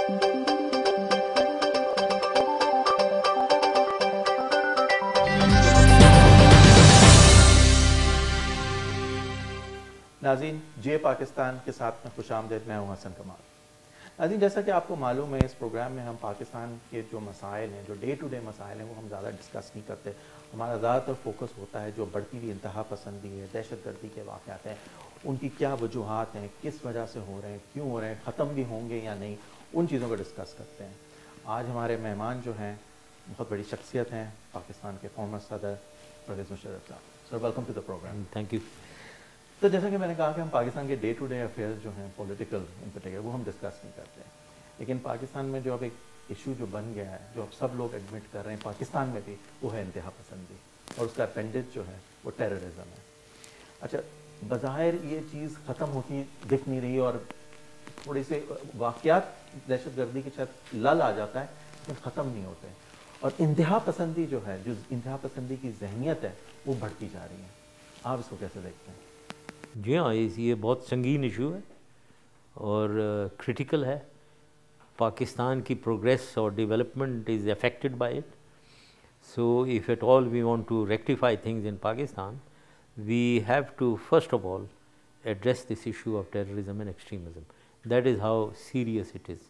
नाज़रीन, जे पाकिस्तान के साथ में खुशामदीद, मैं हूं हसन कमाल। नाज़रीन, जैसा कि आपको मालूम है, इस प्रोग्राम में हम पाकिस्तान के जो मसाइल हैं, जो डे टू डे मसाइल हैं, वो हम ज़्यादा डिस्कस नहीं करते। हमारा ज़्यादातर फोकस होता है जो बढ़ती हुई इंतहा पसंदी है, दहशतगर्दी के वाक़यात हैं, उनकी क्या वजूहात हैं, किस वजह से हो रहे हैं, क्यों हो रहे हैं, ख़त्म भी होंगे या नहीं, उन चीज़ों को डिस्कस करते हैं। आज हमारे मेहमान जो हैं बहुत बड़ी शख्सियत हैं, पाकिस्तान के फॉर्मर सदर परवेज़ मुशर्रफ साहब। Sir, welcome to the program. Thank you. तो जैसा कि मैंने कहा कि हम पाकिस्तान के डे टू डे अफेयर्स जो हैं पॉलिटिकल इन पर्टिकुलर, वो हम डिस्कस नहीं करते हैं। लेकिन पाकिस्तान में जो अब एक इशू जो बन गया है, जो अब सब लोग एडमिट कर रहे हैं पाकिस्तान में भी, वो है इंतहा पसंदी, और उसका अपेंडेज जो है वो टेररिज्म है। अच्छा, बज़ाहिर ये चीज़ ख़त्म होती दिख नहीं रही, और थोड़े से वाक़यात दहशतगर्दी के साथ लल आ जाता है, लेकिन ख़त्म नहीं होते। और इंतहा पसंदी जो है, जो इंतहा पसंदी की जहनीत है, वो बढ़ती जा रही है। आप इसको कैसे देखते हैं? जी हाँ, ये बहुत संगीन इशू है और क्रिटिकल है। पाकिस्तान की प्रोग्रेस और development is affected by it. So if at all we want to rectify things in Pakistan, we have to first of all address this issue of terrorism and extremism. That is how serious it is.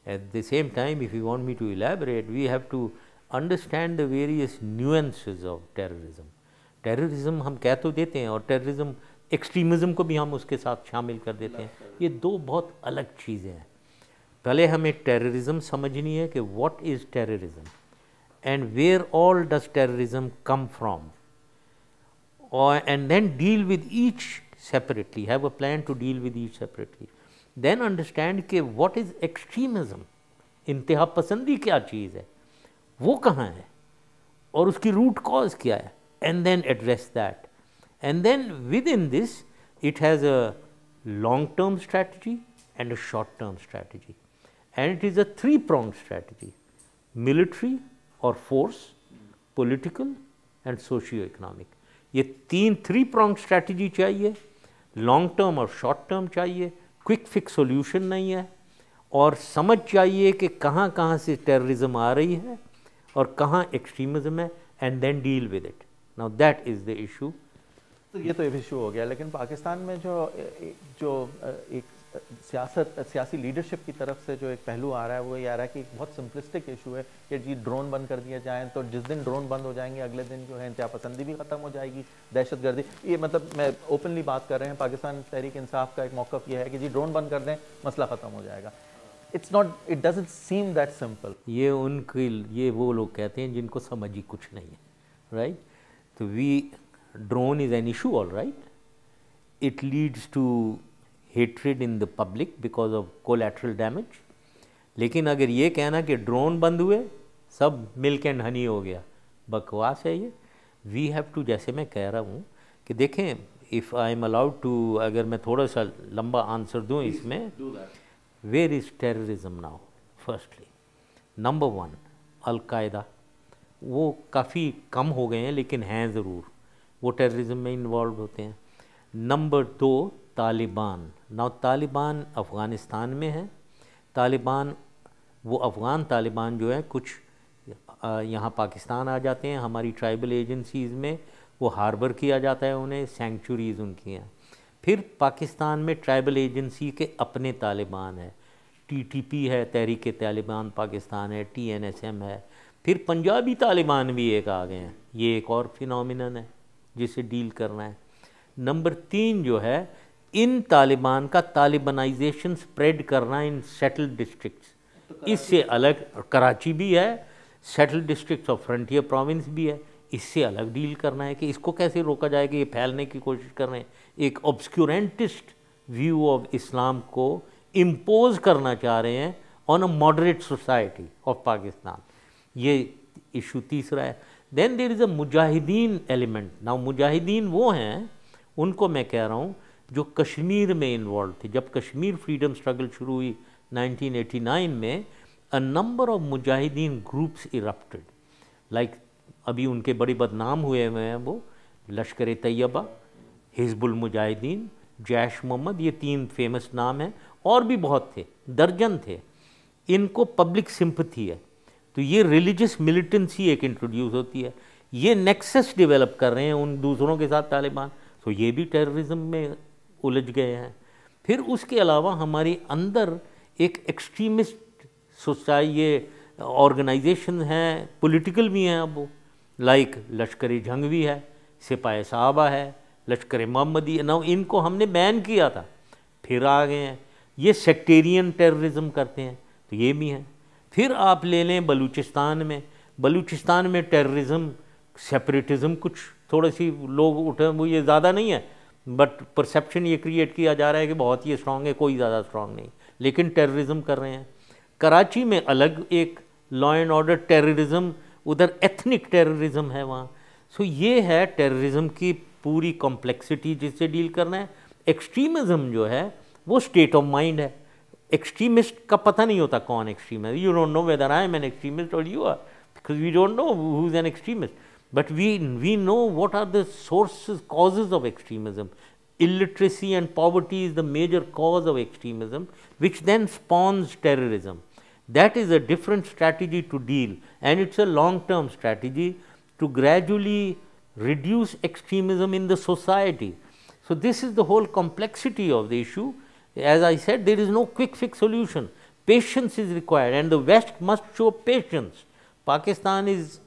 At the same time, if you want me to elaborate, we have to understand the various nuances of terrorism. Terrorism हम कह तो देते हैं, और terrorism extremism को भी हम उसके साथ शामिल कर देते हैं। ये दो बहुत अलग चीज़ें हैं। पहले हमें टेररिज्म समझनी है कि what is terrorism and where all does terrorism come from, और and then deal with each separately, have a plan to deal with each separately. Then understand कि what is extremism, इंतहा पसंदी क्या चीज़ है, वो कहाँ है और उसकी रूट कॉज क्या है, and then address that. And then within this it has a long term strategy and a short term strategy, and it is a three-pronged strategy: military or force, political and socio-economic. ये तीन three-pronged strategy चाहिए, long term और short term चाहिए, quick fix solution नहीं है, और समझ चाहिए कि कहाँ कहाँ से टेररिज्म आ रही है और कहाँ एक्सट्रीमिज्म है, and then deal with it. Now that is the issue. तो ये तो इशू हो गया, लेकिन पाकिस्तान में जो एक सियासी लीडरशिप की तरफ से जो एक पहलू आ रहा है, वो ये आ रहा है कि एक बहुत सिंपलिस्टिक इशू है कि जी ड्रोन बंद कर दिया जाए, तो जिस दिन ड्रोन बंद हो जाएंगे अगले दिन जो है इंतहा पसंदी भी ख़त्म हो जाएगी, दहशतगर्दी। ये मतलब मैं ओपनली बात कर रहे हैं, पाकिस्तान तहरीक इंसाफ का एक मौक़िफ़ ये है कि जी ड्रोन बंद कर दें, मसला ख़त्म हो जाएगा। It's not, it doesn't seem that simple. ये वो लोग कहते हैं जिनको समझ ही कुछ नहीं है, राइट? तो drone is an issue, all right, it leads to hatred in the public because of collateral damage. लेकिन अगर ये कहना कि ड्रोन बंद हुए सब मिल्क एंड हनी हो गया, बकवास है ये। वी हैव टू, जैसे मैं कह रहा हूँ कि देखें, if I am allowed to, अगर मैं थोड़ा सा लंबा आंसर दूँ इसमें, where is terrorism now? Firstly, number one, al-Qaeda, वो काफ़ी कम हो गए हैं लेकिन हैं ज़रूर, वो टेररिज्म में इन्वॉल्व होते हैं। नंबर दो, तालिबान। नाउ तालिबान अफ़गानिस्तान में है। तालिबान, वो अफ़गान तालिबान जो है, कुछ यहाँ पाकिस्तान आ जाते हैं, हमारी ट्राइबल एजेंसीज़ में वो हार्बर किया जाता है उन्हें, सेंचुरीज़ उनकी हैं। फिर पाकिस्तान में ट्राइबल एजेंसी के अपने तालिबान है, TTP है, तहरीक तालिबान पाकिस्तान है, TNSM है, फिर पंजाबी तालिबान भी एक आ गए हैं। ये एक और फिनोमिनन है जिसे डील करना है। नंबर तीन जो है, इन तालिबान का तालिबानाइजेशन स्प्रेड करना इन सेटल्ड डिस्ट्रिक्ट्स, इससे अलग कराची भी है, settled districts of frontier province भी है, इससे अलग डील करना है कि इसको कैसे रोका जाए कि ये फैलने की कोशिश कर रहे हैं। एक ऑब्सक्यूरेंटिस्ट व्यू ऑफ इस्लाम को इम्पोज करना चाह रहे हैं on a moderate society of Pakistan, ये इशू तीसरा है। Then there is a mujahideen element. Now mujahideen वो हैं, उनको मैं कह रहा हूँ जो कश्मीर में इन्वॉल्व थे। जब कश्मीर फ्रीडम स्ट्रगल शुरू हुई 1989 में, a number of Mujahideen groups erupted, like अभी उनके बड़े बदनाम हुए हैं वो, लश्कर तैयबा, हिजबुल मुजाहिदीन, जैश मोहम्मद, ये तीन फेमस नाम हैं, और भी बहुत थे, दर्जन थे। इनको पब्लिक सिंपथी है, तो ये रिलीजियस मिलिटेंसी एक इंट्रोड्यूस होती है, ये नेक्सस डेवलप कर रहे हैं उन दूसरों के साथ तालिबान, तो ये भी टेररिज्म में उलझ गए हैं। फिर उसके अलावा हमारे अंदर एक एक्सट्रीमिस्ट सोसाइटी, ये ऑर्गेनाइजेशन हैं, पॉलिटिकल भी हैं अब वो, लाइक लश्कर जंग भी है, सिपाही साहबा है, लश्कर मोहम्मदी, ना इनको हमने बैन किया था, फिर आ गए हैं। ये सेक्टेरियन टेररिज्म करते हैं, तो ये भी हैं। फिर आप ले लें बलूचिस्तान में टेररिज्म, सेपरेटिज्म, कुछ थोड़े सी लोग उठे, वो ये ज़्यादा नहीं है, बट परसेप्शन ये क्रिएट किया जा रहा है कि बहुत ही स्ट्रांग है, कोई ज़्यादा स्ट्रांग नहीं, लेकिन टेररिज्म कर रहे हैं। कराची में अलग एक लॉ एंड ऑर्डर टेररिज्म, उधर एथनिक टेररिज्म है वहाँ। सो ये है टेररिज्म की पूरी कॉम्प्लेक्सिटी जिससे डील करना है। एक्सट्रीमिज्म जो है वो स्टेट ऑफ माइंड है। एक्सट्रीमिस्ट का पता नहीं होता कौन extremist, you don't know whether I am an extremist और you are, because we don't know who is an extremist, but we know what are the sources, causes of extremism. Illiteracy and poverty is the major cause of extremism, which then spawns terrorism. That is a different strategy to deal, and it's a long-term strategy to gradually reduce extremism in the society. So this is the whole complexity of the issue. As I said, there is no quick fix solution. Patience is required, and the West must show patience. Pakistan is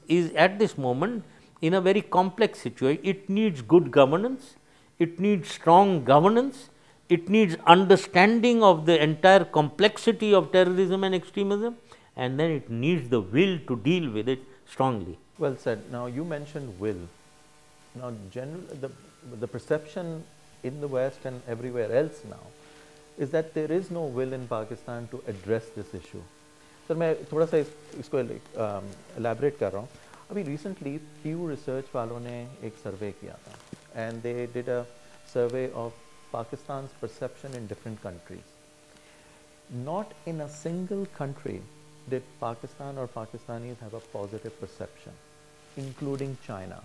at this moment in a very complex situation. It needs good governance, it needs strong governance, it needs understanding of the entire complexity of terrorism and extremism, and then it needs the will to deal with it strongly. Well said. Now you mentioned will. Now the perception in the West and everywhere else now is that there is no will in Pakistan to address this issue. Sir मैं थोड़ा सा इसको elaborate कर रहा हूँ। अभी recently Pew research वालों ने एक सर्वे किया था, and they did a survey of Pakistan perception in different countries. Not in a single country did Pakistan और Pakistanis have a positive perception, including China.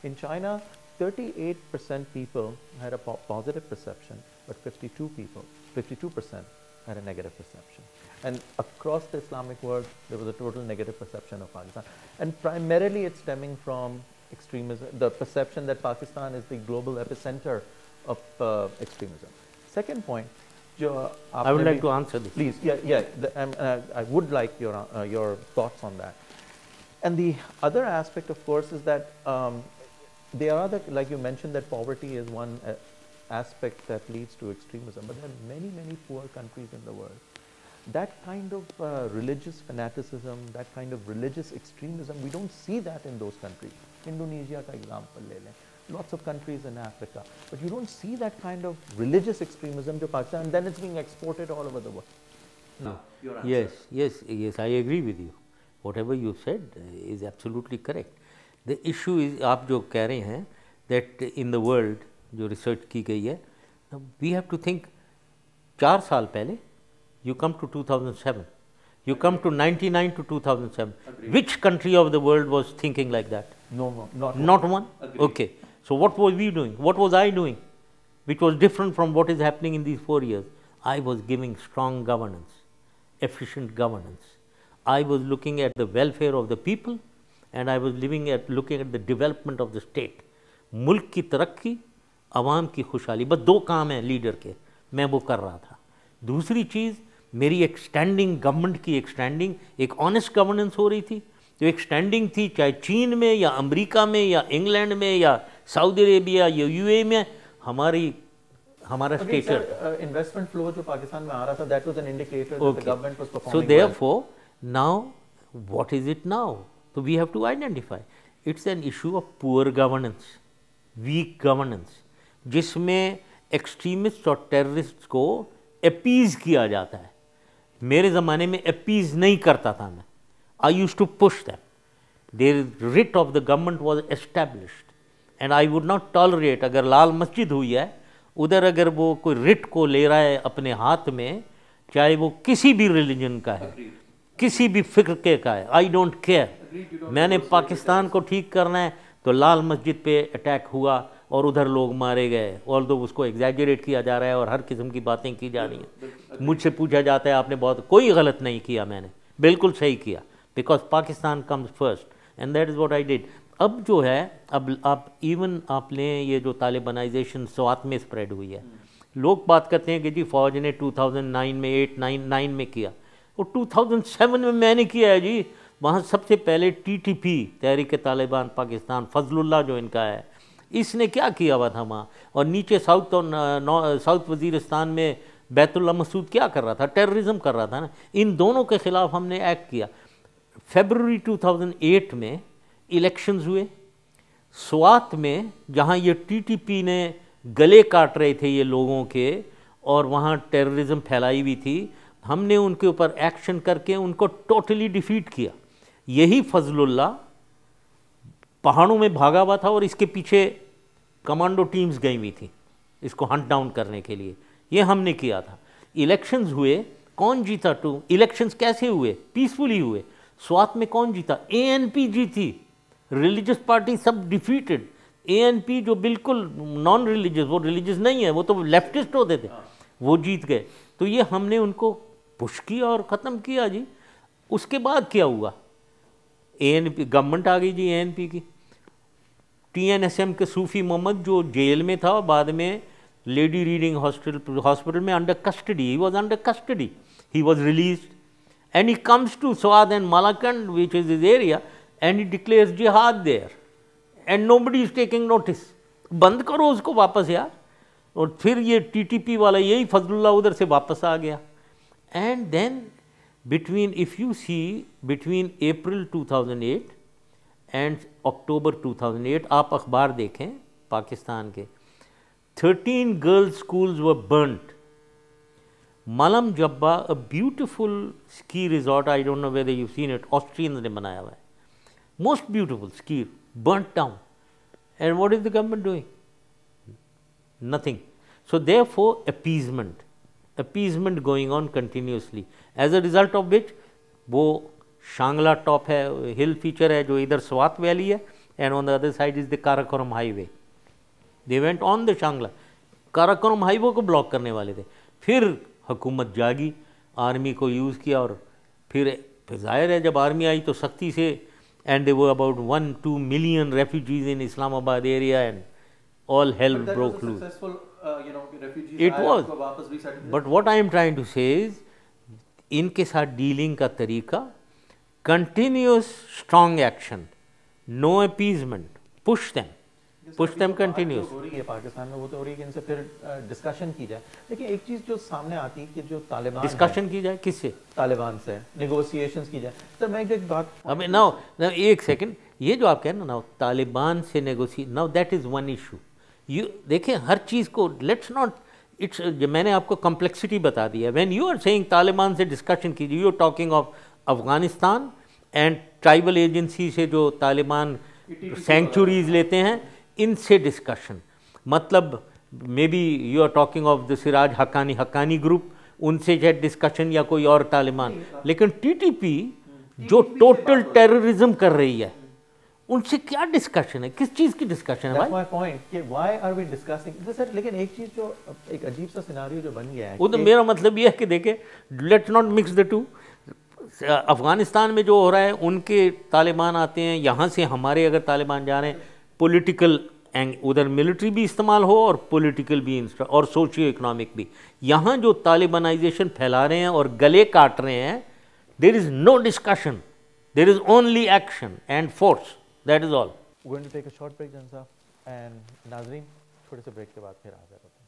In China 38% people had a positive perception, but 52% had a negative perception. And across the Islamic world, there was a total negative perception of Pakistan. And primarily it's stemming from extremism, the perception that Pakistan is the global epicenter of extremism. Second point, I would like to answer this. Please, I would like your thoughts on that. And the other aspect, of course, is that there are like you mentioned, that poverty is one aspect that leads to extremism, but there are many poor countries in the world. That kind of religious fanaticism, that kind of religious extremism, we don't see that in those countries. Indonesia का example ले लें, lots of countries in Africa, but you don't see that kind of religious extremism to Pakistan, and then it's being exported all over the world. No. Yes, I agree with you. Whatever you said is absolutely correct. The issue is, आप जो कह रहे हैं, that in the world जो research की गई है, we have to think 4 साल पहले, you come to 2007, you come to 99 to 2007. Agreed. Which country of the world was thinking like that? No, not one. Agreed. Okay, so what were we doing? What was I doing, which was different from what is happening in these 4 years? I was giving strong governance, efficient governance. I was looking at the welfare of the people, and I was looking at the development of the state. मुल्क की तरक्की, आवाम की खुशहाली, बस 2 काम हैं leader के, मैं वो कर रहा था। दूसरी चीज़, मेरी एक स्टैंडिंग, गवर्नमेंट की एक स्टैंडिंग, एक ऑनेस्ट गवर्नेंस हो रही थी, जो एक स्टैंडिंग थी, चाहे चीन में या अमेरिका में या इंग्लैंड में या सऊदी अरेबिया या यूएई में, हमारा स्टेटस, इन्वेस्टमेंट फ्लो जो पाकिस्तान में आ रहा था, that was an indicator that the government was performing. So therefore now what is it now? तो we have to identify, it's an issue of poor governance, weak governance, जिसमें extremist और terrorist को appease किया जाता है। मेरे ज़माने में अपीज नहीं करता था मैं, I use to push them. There writ of the government was established, and I would not tolerate, अगर लाल मस्जिद हुई है उधर, अगर वो कोई रिट को ले रहा है अपने हाथ में, चाहे वो किसी भी रिलीजन का है, किसी भी फिक्र का है, आई डोंट केयर, मैंने पाकिस्तान को ठीक करना है, तो लाल मस्जिद पे अटैक हुआ और उधर लोग मारे गए, और तो उसको एग्जैजरेट किया जा रहा है और हर किस्म की बातें की जा रही हैं। मुझसे पूछा जाता है आपने बहुत, कोई गलत नहीं किया मैंने, बिल्कुल सही किया, because Pakistan comes first and that is what I did. अब जो है, अब आप इवन आप लें ये जो तालिबानाइजेशन स्वात में स्प्रेड हुई है, लोग बात करते हैं कि जी फ़ौज ने 2009 में 8-9 में किया, और 2007 में मैंने किया है जी। वहाँ सबसे पहले TTP तहरीक तालिबान पाकिस्तान, फजलुल्लाह जो इनका है, इसने क्या किया हुआ था वहाँ, और नीचे साउथ वजीरिस्तान में बैतुल्ला मसूद क्या कर रहा था, टेररिज्म कर रहा था ना। इन दोनों के ख़िलाफ़ हमने एक्ट किया। फरवरी 2008 में इलेक्शंस हुए स्वात में, जहाँ ये TTP ने गले काट रहे थे ये लोगों के, और वहाँ टेररिज्म फैलाई हुई थी। हमने उनके ऊपर एक्शन करके उनको टोटली डिफीट किया। यही फजलुल्लाह पहाड़ों में भागा हुआ था और इसके पीछे कमांडो टीम्स गई हुई थी इसको हंट डाउन करने के लिए, ये हमने किया था। इलेक्शंस हुए, कौन जीता? इलेक्शंस कैसे हुए? पीसफुली हुए। स्वात में कौन जीता? ANP जीती। रिलीजियस पार्टी सब डिफीटेड। ANP जो बिल्कुल नॉन रिलीजियस, वो रिलीजियस नहीं है, वो तो लेफ्टिस्ट होते थे, वो जीत गए। तो ये हमने उनको पुश किया और ख़त्म किया जी। उसके बाद क्या हुआ? ANP गवर्नमेंट आ गई जी ANP की। TNSM के सूफी मोहम्मद जो जेल में था और बाद में लेडी रीडिंग हॉस्पिटल में under custody, he was under custody, he was released and he comes to Swat and Malakand which is his area and he declares jihad there and nobody is taking notice. बंद करो उसको वापस यार। और फिर ये TTP वाला यही फजलुल्लाह उधर से वापस आ गया। And then between, if you see between April 2008 and October 2008, आप अखबार देखें पाकिस्तान के, 13 girls schools were burnt. Malam Jabba, a beautiful ski resort, I don't know whether you've seen it, Austrians ने बनाया हुआ है, most beautiful ski, burnt down. And what is the government doing? Nothing. So therefore appeasement going on continuously, as a result of which वो Shangla top है, हिल feature है जो इधर Swat valley है, and on the other side is the Karakoram highway. They went on the Shangla, Karakoram highway को block करने वाले थे। फिर हुकूमत जागी, आर्मी को यूज़ किया, और फिर जाहिर है जब आर्मी आई तो सख्ती से, and they were about 1-2 million refugees in Islamabad area and all hell broke loose. It was, but what I am trying to say is, इनके साथ डीलिंग का तरीका continuous strong action, no appeasement, push them continuous. हो रही है पाकिस्तान में वो तो हो रही है कि इनसे फिर डिस्कशन की जाए। लेकिन एक चीज़ जो सामने आती है कि जो तालिबान, डिस्कशन की जाए किससे? तालिबान से नेगोशिएशंस की जाए। सर मैं एक बात, अब नाउ एक सेकंड, ये जो आप कह रहे हैं ना तालिबान से negotiate, now that is one issue. You देखें हर चीज़ को, लेट्स नॉट, इट्स, मैंने आपको कॉम्प्लेक्सिटी बता दी है। When you are saying Taliban से डिस्कशन कीजिए, you are talking of Afghanistan and tribal agency से जो तालिबान सेंचुरीज लेते हैं, इनसे डिस्कशन, मतलब may be you are talking of the Siraj Haqqani group, उनसे जो डिस्कशन, या कोई और तालिबान। लेकिन TTP जो टोटल टेररिज्म कर रही है, उनसे क्या डिस्कशन है? किस चीज़ की डिस्कशन है भाई? पॉइंट कि why are we discussing sir. लेकिन एक चीज़ जो एक अजीब सा सिनारियो जो बन गया है, वो तो मेरा मतलब ये है कि देखें, let's not mix the two. Afghanistan में जो हो रहा है, उनके तालिबान आते हैं, यहाँ से हमारे अगर तालिबान जा रहे हैं, पॉलिटिकल उधर मिलिट्री भी इस्तेमाल हो और पॉलिटिकल भी और सोशियो इकोनॉमिक भी। यहाँ जो तालिबानाइजेशन फैला रहे हैं और गले काट रहे हैं, there is no discussion, there is only action and force, that is all. We're going to take a short break, Jan साहब, and नाज़रीन थोड़े से ब्रेक के बाद फिर हाज़िर होते हैं।